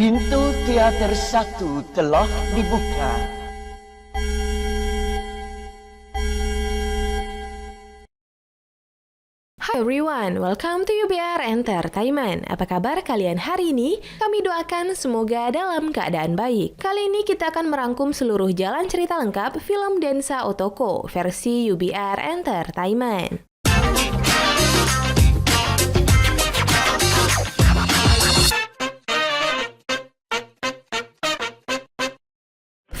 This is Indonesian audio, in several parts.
Pintu teater 1 telah dibuka. Hi everyone, welcome to UBR Entertainment. Apa kabar kalian hari ini? Kami doakan semoga dalam keadaan baik. Kali ini kita akan merangkum seluruh jalan cerita lengkap film Densa Otoko versi UBR Entertainment.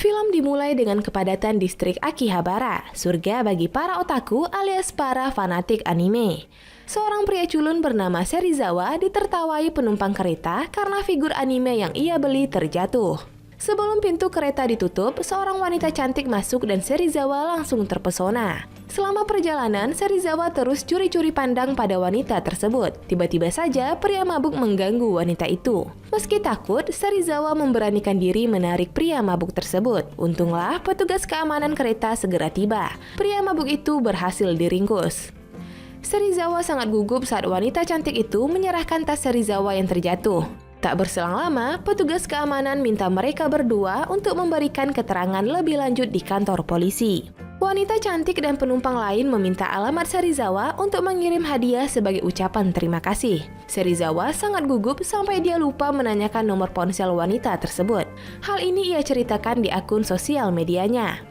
Film dimulai dengan kepadatan distrik Akihabara, surga bagi para otaku alias para fanatik anime. Seorang pria culun bernama Serizawa ditertawai penumpang kereta karena figur anime yang ia beli terjatuh. Sebelum pintu kereta ditutup, seorang wanita cantik masuk dan Serizawa langsung terpesona. Selama perjalanan, Serizawa terus curi-curi pandang pada wanita tersebut. Tiba-tiba saja, pria mabuk mengganggu wanita itu. Meski takut, Serizawa memberanikan diri menarik pria mabuk tersebut. Untunglah, petugas keamanan kereta segera tiba. Pria mabuk itu berhasil diringkus. Serizawa sangat gugup saat wanita cantik itu menyerahkan tas Serizawa yang terjatuh. Tak berselang lama, petugas keamanan minta mereka berdua untuk memberikan keterangan lebih lanjut di kantor polisi. Wanita cantik dan penumpang lain meminta alamat Serizawa untuk mengirim hadiah sebagai ucapan terima kasih. Serizawa sangat gugup sampai dia lupa menanyakan nomor ponsel wanita tersebut. Hal ini ia ceritakan di akun sosial medianya.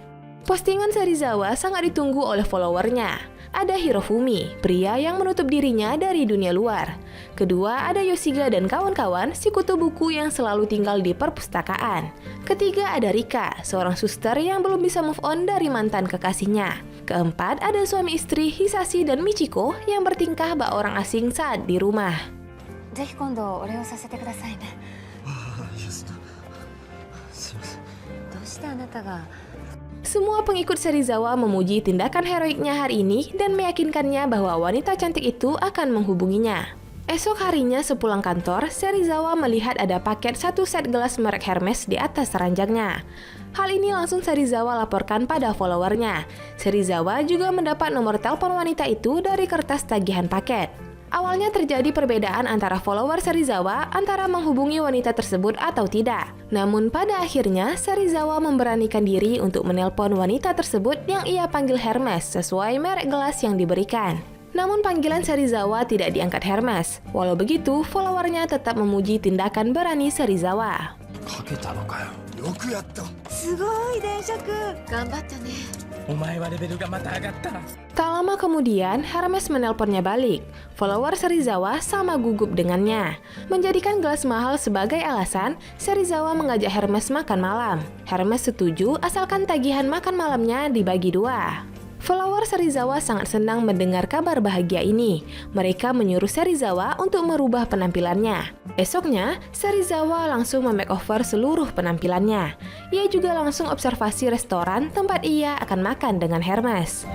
Postingan Serizawa sangat ditunggu oleh followernya. Ada Hirofumi, pria yang menutup dirinya dari dunia luar. Kedua, ada Yoshiga dan kawan-kawan, si kutu buku yang selalu tinggal di perpustakaan. Ketiga, ada Rika, seorang suster yang belum bisa move on dari mantan kekasihnya. Keempat, ada suami istri Hisashi dan Michiko yang bertingkah bak orang asing saat di rumah. Semua pengikut Serizawa memuji tindakan heroiknya hari ini dan meyakinkannya bahwa wanita cantik itu akan menghubunginya. Esok harinya sepulang kantor, Serizawa melihat ada paket satu set gelas merek Hermes di atas ranjangnya. Hal ini langsung Serizawa laporkan pada followernya. Serizawa juga mendapat nomor telepon wanita itu dari kertas tagihan paket. Awalnya terjadi perbedaan antara follower Serizawa antara menghubungi wanita tersebut atau tidak. Namun pada akhirnya, Serizawa memberanikan diri untuk menelpon wanita tersebut yang ia panggil Hermes sesuai merek gelas yang diberikan. Namun panggilan Serizawa tidak diangkat Hermes. Walau begitu, followernya tetap memuji tindakan berani Serizawa. Tak lama kemudian, Hermes menelponnya balik. Follower Serizawa sama gugup dengannya. Menjadikan gelas mahal sebagai alasan, Serizawa mengajak Hermes makan malam. Hermes setuju asalkan tagihan makan malamnya dibagi dua. Follower Serizawa sangat senang mendengar kabar bahagia ini. Mereka menyuruh Serizawa untuk merubah penampilannya. Esoknya, Serizawa langsung memakeover seluruh penampilannya. Ia juga langsung observasi restoran tempat ia akan makan dengan Hermes.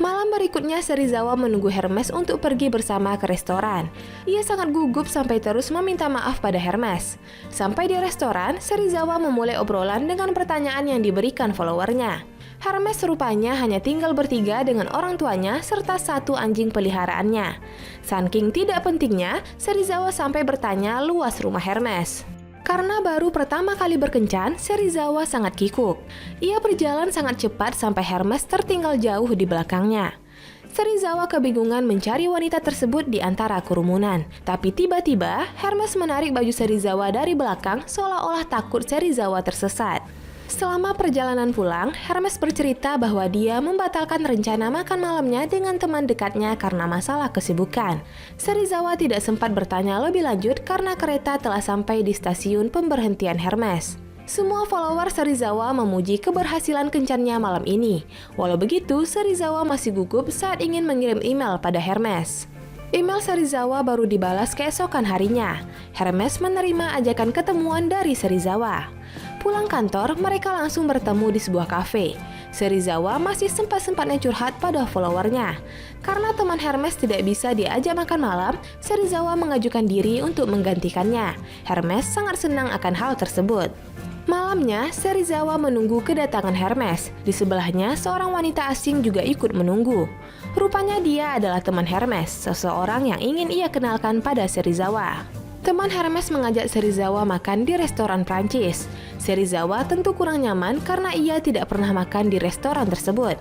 Malam berikutnya, Serizawa menunggu Hermes untuk pergi bersama ke restoran. Ia sangat gugup sampai terus meminta maaf pada Hermes. Sampai di restoran, Serizawa memulai obrolan dengan pertanyaan yang diberikan followernya. Hermes rupanya hanya tinggal bertiga dengan orang tuanya serta satu anjing peliharaannya. Saking tidak pentingnya, Serizawa sampai bertanya luas rumah Hermes. Karena baru pertama kali berkencan, Serizawa sangat kikuk. Ia berjalan sangat cepat sampai Hermes tertinggal jauh di belakangnya. Serizawa kebingungan mencari wanita tersebut di antara kerumunan. Tapi tiba-tiba, Hermes menarik baju Serizawa dari belakang seolah-olah takut Serizawa tersesat. Selama perjalanan pulang, Hermes bercerita bahwa dia membatalkan rencana makan malamnya dengan teman dekatnya karena masalah kesibukan. Serizawa tidak sempat bertanya lebih lanjut karena kereta telah sampai di stasiun pemberhentian Hermes. Semua follower Serizawa memuji keberhasilan kencannya malam ini. Walau begitu, Serizawa masih gugup saat ingin mengirim email pada Hermes. Email Serizawa baru dibalas keesokan harinya. Hermes menerima ajakan ketemuan dari Serizawa. Pulang kantor, mereka langsung bertemu di sebuah kafe. Serizawa masih sempat-sempatnya curhat pada followernya. Karena teman Hermes tidak bisa diajak makan malam, Serizawa mengajukan diri untuk menggantikannya. Hermes sangat senang akan hal tersebut. Malamnya, Serizawa menunggu kedatangan Hermes. Di sebelahnya, seorang wanita asing juga ikut menunggu. Rupanya dia adalah teman Hermes, seseorang yang ingin ia kenalkan pada Serizawa. Teman Hermes mengajak Serizawa makan di restoran Prancis. Serizawa tentu kurang nyaman karena ia tidak pernah makan di restoran tersebut.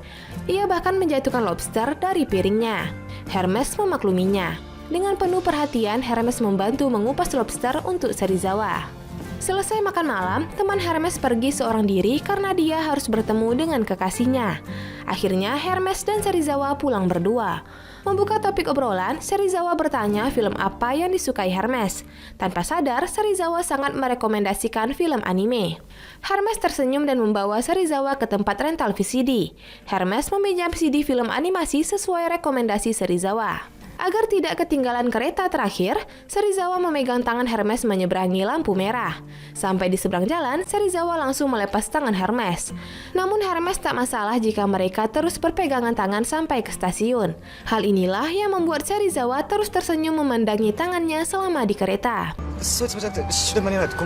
Ia bahkan menjatuhkan lobster dari piringnya. Hermes memakluminya. Dengan penuh perhatian, Hermes membantu mengupas lobster untuk Serizawa. Selesai makan malam, teman Hermes pergi seorang diri karena dia harus bertemu dengan kekasihnya. Akhirnya Hermes dan Serizawa pulang berdua. Membuka topik obrolan, Serizawa bertanya film apa yang disukai Hermes. Tanpa sadar, Serizawa sangat merekomendasikan film anime. Hermes tersenyum dan membawa Serizawa ke tempat rental VCD. Hermes meminjam CD film animasi sesuai rekomendasi Serizawa. Agar tidak ketinggalan kereta terakhir, Serizawa memegang tangan Hermes menyeberangi lampu merah. Sampai di seberang jalan, Serizawa langsung melepas tangan Hermes. Namun Hermes tak masalah jika mereka terus berpegangan tangan sampai ke stasiun. Hal inilah yang membuat Serizawa terus tersenyum memandangi tangannya selama di kereta. そういうつもりじゃなくて終電間に合わないと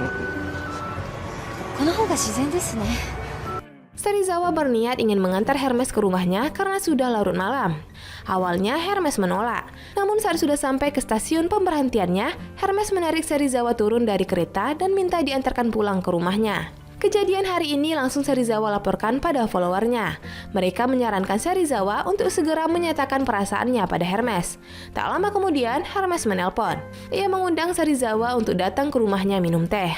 この方が自然ですね。 Serizawa berniat ingin mengantar Hermes ke rumahnya karena sudah larut malam. Awalnya Hermes menolak, namun saat sudah sampai ke stasiun pemberhentiannya, Hermes menarik Serizawa turun dari kereta dan minta diantarkan pulang ke rumahnya. Kejadian hari ini langsung Serizawa laporkan pada followernya. Mereka menyarankan Serizawa untuk segera menyatakan perasaannya pada Hermes. Tak lama kemudian, Hermes menelpon. Ia mengundang Serizawa untuk datang ke rumahnya minum teh.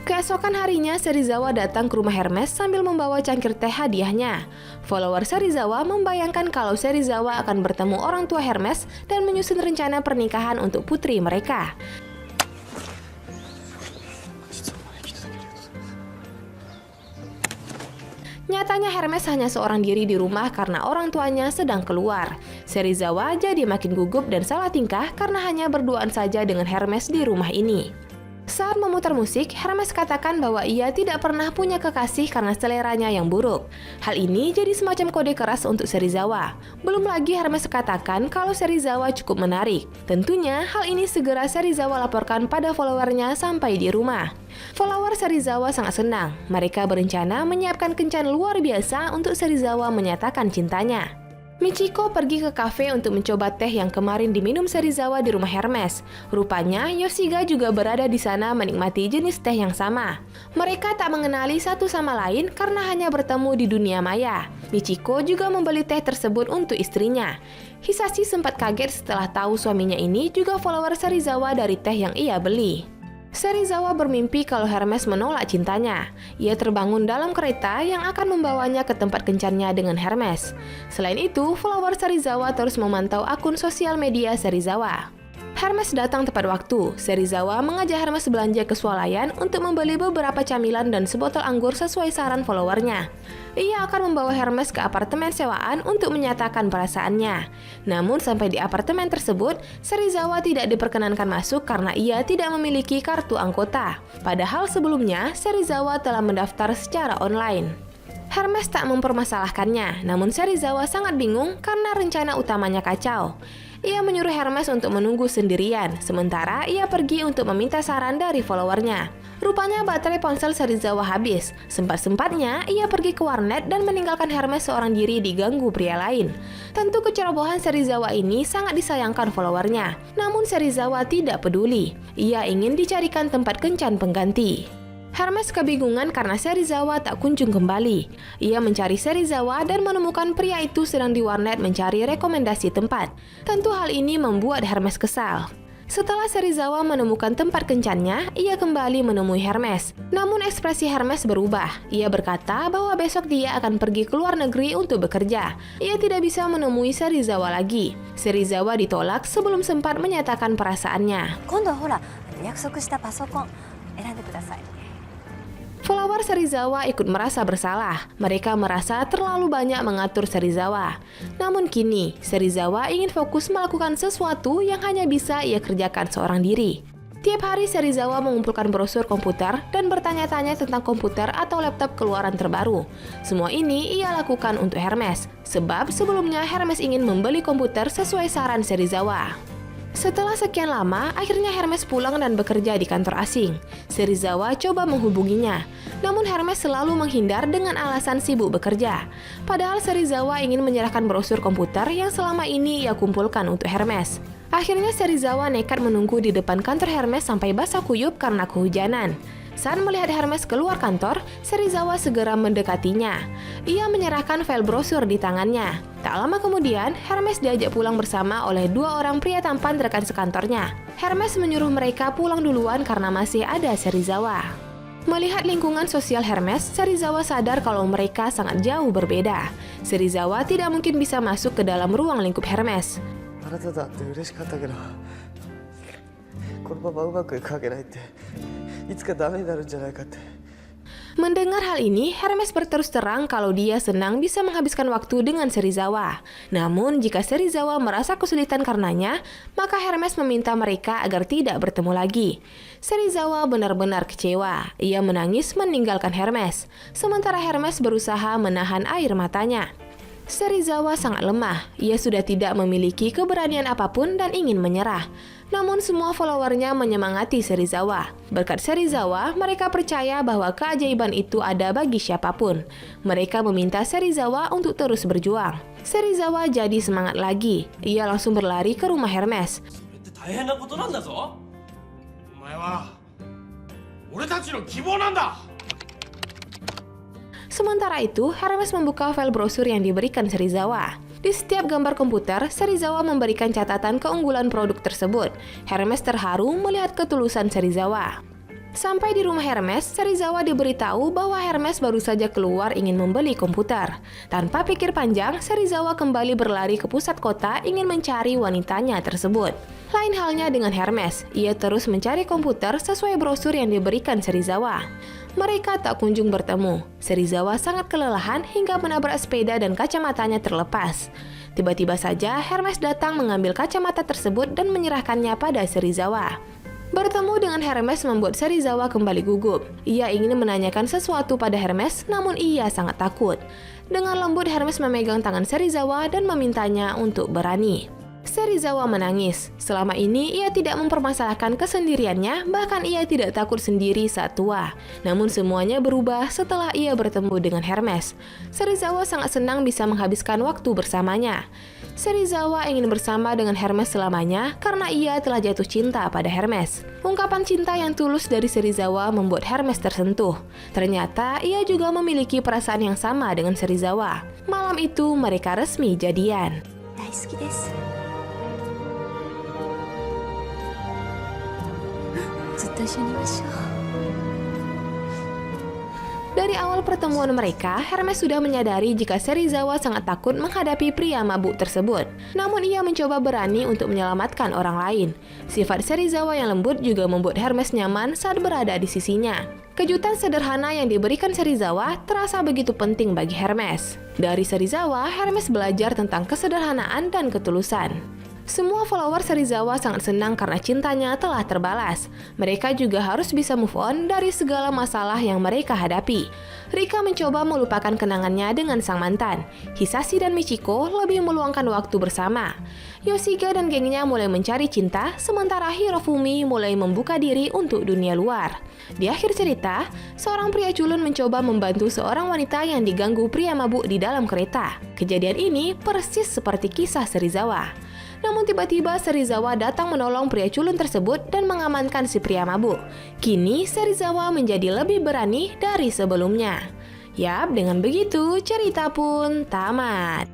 Keesokan harinya, Serizawa datang ke rumah Hermes sambil membawa cangkir teh hadiahnya. Follower Serizawa membayangkan kalau Serizawa akan bertemu orang tua Hermes dan menyusun rencana pernikahan untuk putri mereka. Nyatanya Hermes hanya seorang diri di rumah karena orang tuanya sedang keluar. Serizawa jadi makin gugup dan salah tingkah karena hanya berduaan saja dengan Hermes di rumah ini. Saat memutar musik, Hermes katakan bahwa ia tidak pernah punya kekasih karena seleranya yang buruk. Hal ini jadi semacam kode keras untuk Serizawa. Belum lagi Hermes katakan kalau Serizawa cukup menarik. Tentunya hal ini segera Serizawa laporkan pada followernya sampai di rumah. Follower Serizawa sangat senang. Mereka berencana menyiapkan kencan luar biasa untuk Serizawa menyatakan cintanya. Michiko pergi ke kafe untuk mencoba teh yang kemarin diminum Serizawa di rumah Hermes. Rupanya Yoshiga juga berada di sana menikmati jenis teh yang sama. Mereka tak mengenali satu sama lain karena hanya bertemu di dunia maya. Michiko juga membeli teh tersebut untuk istrinya. Hisashi sempat kaget setelah tahu suaminya ini juga follower Serizawa dari teh yang ia beli. Serizawa bermimpi kalau Hermes menolak cintanya. Ia terbangun dalam kereta yang akan membawanya ke tempat kencannya dengan Hermes. Selain itu, follower Serizawa terus memantau akun sosial media Serizawa. Hermes datang tepat waktu. Serizawa mengajak Hermes belanja ke swalayan untuk membeli beberapa camilan dan sebotol anggur sesuai saran followernya. Ia akan membawa Hermes ke apartemen sewaan untuk menyatakan perasaannya. Namun sampai di apartemen tersebut, Serizawa tidak diperkenankan masuk karena ia tidak memiliki kartu anggota. Padahal sebelumnya, Serizawa telah mendaftar secara online. Hermes tak mempermasalahkannya, namun Serizawa sangat bingung karena rencana utamanya kacau. Ia menyuruh Hermes untuk menunggu sendirian, sementara ia pergi untuk meminta saran dari followernya. Rupanya baterai ponsel Serizawa habis. Sempat-sempatnya ia pergi ke warnet dan meninggalkan Hermes seorang diri diganggu pria lain. Tentu kecerobohan Serizawa ini sangat disayangkan followernya. Namun Serizawa tidak peduli. Ia ingin dicarikan tempat kencan pengganti. Hermes kebingungan karena Serizawa tak kunjung kembali. Ia mencari Serizawa dan menemukan pria itu sedang di warnet mencari rekomendasi tempat. Tentu hal ini membuat Hermes kesal. Setelah Serizawa menemukan tempat kencannya, ia kembali menemui Hermes. Namun ekspresi Hermes berubah. Ia berkata bahwa besok dia akan pergi ke luar negeri untuk bekerja. Ia tidak bisa menemui Serizawa lagi. Serizawa ditolak sebelum sempat menyatakan perasaannya. Follower Serizawa ikut merasa bersalah. Mereka merasa terlalu banyak mengatur Serizawa. Namun kini, Serizawa ingin fokus melakukan sesuatu yang hanya bisa ia kerjakan seorang diri. Tiap hari Serizawa mengumpulkan brosur komputer dan bertanya-tanya tentang komputer atau laptop keluaran terbaru. Semua ini ia lakukan untuk Hermes, sebab sebelumnya Hermes ingin membeli komputer sesuai saran Serizawa. Setelah sekian lama, akhirnya Hermes pulang dan bekerja di kantor asing. Serizawa coba menghubunginya, namun Hermes selalu menghindar dengan alasan sibuk bekerja. Padahal Serizawa ingin menyerahkan brosur komputer yang selama ini ia kumpulkan untuk Hermes. Akhirnya Serizawa nekat menunggu di depan kantor Hermes sampai basah kuyup karena kehujanan. Saat melihat Hermes keluar kantor, Serizawa segera mendekatinya. Ia menyerahkan file brosur di tangannya. Tak lama kemudian, Hermes diajak pulang bersama oleh 2 orang pria tampan rekan sekantornya. Hermes menyuruh mereka pulang duluan karena masih ada Serizawa. Melihat lingkungan sosial Hermes, Serizawa sadar kalau mereka sangat jauh berbeda. Serizawa tidak mungkin bisa masuk ke dalam ruang lingkup Hermes. あなただって嬉しかったけど、このままうまくいくわけないって、いつかダメになるんじゃないかって。 Mendengar hal ini, Hermes berterus terang kalau dia senang bisa menghabiskan waktu dengan Serizawa. Namun, jika Serizawa merasa kesulitan karenanya, maka Hermes meminta mereka agar tidak bertemu lagi. Serizawa benar-benar kecewa. Ia menangis meninggalkan Hermes. Sementara Hermes berusaha menahan air matanya. Serizawa sangat lemah. Ia sudah tidak memiliki keberanian apapun dan ingin menyerah. Namun semua followernya menyemangati Serizawa. Berkat Serizawa, mereka percaya bahwa keajaiban itu ada bagi siapapun. Mereka meminta Serizawa untuk terus berjuang. Serizawa jadi semangat lagi. Ia langsung berlari ke rumah Hermes. 大変なことなんだぞ。お前は俺たちの希望なんだ。 Sementara itu, Hermes membuka file brosur yang diberikan Serizawa. Di setiap gambar komputer, Serizawa memberikan catatan keunggulan produk tersebut. Hermes terharu melihat ketulusan Serizawa. Sampai di rumah Hermes, Serizawa diberitahu bahwa Hermes baru saja keluar ingin membeli komputer. Tanpa pikir panjang, Serizawa kembali berlari ke pusat kota ingin mencari wanitanya tersebut. Lain halnya dengan Hermes, ia terus mencari komputer sesuai brosur yang diberikan Serizawa. Mereka tak kunjung bertemu. Serizawa sangat kelelahan hingga menabrak sepeda dan kacamatanya terlepas. Tiba-tiba saja Hermes datang mengambil kacamata tersebut dan menyerahkannya pada Serizawa. Bertemu dengan Hermes membuat Serizawa kembali gugup. Ia ingin menanyakan sesuatu pada Hermes, namun ia sangat takut. Dengan lembut Hermes memegang tangan Serizawa dan memintanya untuk berani. Serizawa menangis. Selama ini ia tidak mempermasalahkan kesendiriannya, bahkan ia tidak takut sendiri saat tua. Namun semuanya berubah setelah ia bertemu dengan Hermes. Serizawa sangat senang bisa menghabiskan waktu bersamanya. Serizawa ingin bersama dengan Hermes selamanya karena ia telah jatuh cinta pada Hermes. Ungkapan cinta yang tulus dari Serizawa membuat Hermes tersentuh. Ternyata ia juga memiliki perasaan yang sama dengan Serizawa. Malam itu mereka resmi jadian. 大好きです。ずっと一緒にいましょう。 Dari awal pertemuan mereka, Hermes sudah menyadari jika Serizawa sangat takut menghadapi pria mabuk tersebut. Namun ia mencoba berani untuk menyelamatkan orang lain. Sifat Serizawa yang lembut juga membuat Hermes nyaman saat berada di sisinya. Kejutan sederhana yang diberikan Serizawa terasa begitu penting bagi Hermes. Dari Serizawa, Hermes belajar tentang kesederhanaan dan ketulusan. Semua follower Serizawa sangat senang karena cintanya telah terbalas. Mereka juga harus bisa move on dari segala masalah yang mereka hadapi. Rika mencoba melupakan kenangannya dengan sang mantan. Hisashi dan Michiko lebih meluangkan waktu bersama. Yoshiga dan gengnya mulai mencari cinta, sementara Hirofumi mulai membuka diri untuk dunia luar. Di akhir cerita, seorang pria culun mencoba membantu seorang wanita yang diganggu pria mabuk di dalam kereta. Kejadian ini persis seperti kisah Serizawa. Namun tiba-tiba Serizawa datang menolong pria culun tersebut dan mengamankan si pria mabuk. Kini Serizawa menjadi lebih berani dari sebelumnya. Yap, dengan begitu cerita pun tamat.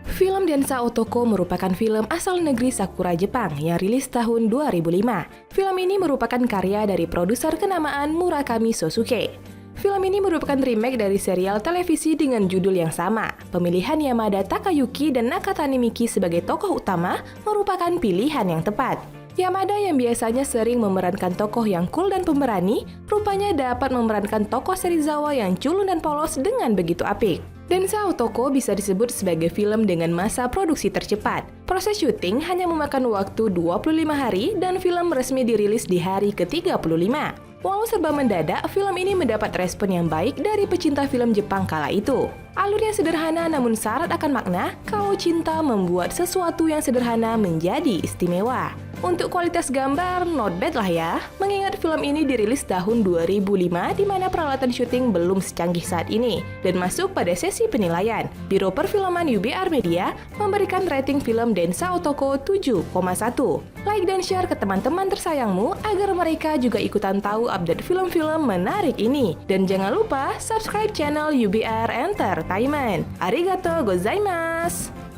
Film Densa Otoko merupakan film asal negeri Sakura, Jepang yang rilis tahun 2005. Film ini merupakan karya dari produser kenamaan Murakami Sosuke. Film ini merupakan remake dari serial televisi dengan judul yang sama. Pemilihan Yamada Takayuki dan Nakatani Miki sebagai tokoh utama merupakan pilihan yang tepat. Yamada yang biasanya sering memerankan tokoh yang cool dan pemberani, rupanya dapat memerankan tokoh Serizawa yang culun dan polos dengan begitu apik. Densa Otoko bisa disebut sebagai film dengan masa produksi tercepat. Proses syuting hanya memakan waktu 25 hari dan film resmi dirilis di hari ke-35. Walau serba mendadak, film ini mendapat respon yang baik dari pecinta film Jepang kala itu. Alurnya sederhana namun syarat akan makna kalau cinta membuat sesuatu yang sederhana menjadi istimewa. Untuk kualitas gambar, not bad lah ya. Mengingat film ini dirilis tahun 2005 di mana peralatan syuting belum secanggih saat ini. Dan masuk pada sesi penilaian. Biro Perfilman UBR Media memberikan rating film Densa Otoko 7,1. Like dan share ke teman-teman tersayangmu agar mereka juga ikutan tahu update film-film menarik ini. Dan jangan lupa subscribe channel UBR Entertainment. Arigatou gozaimasu!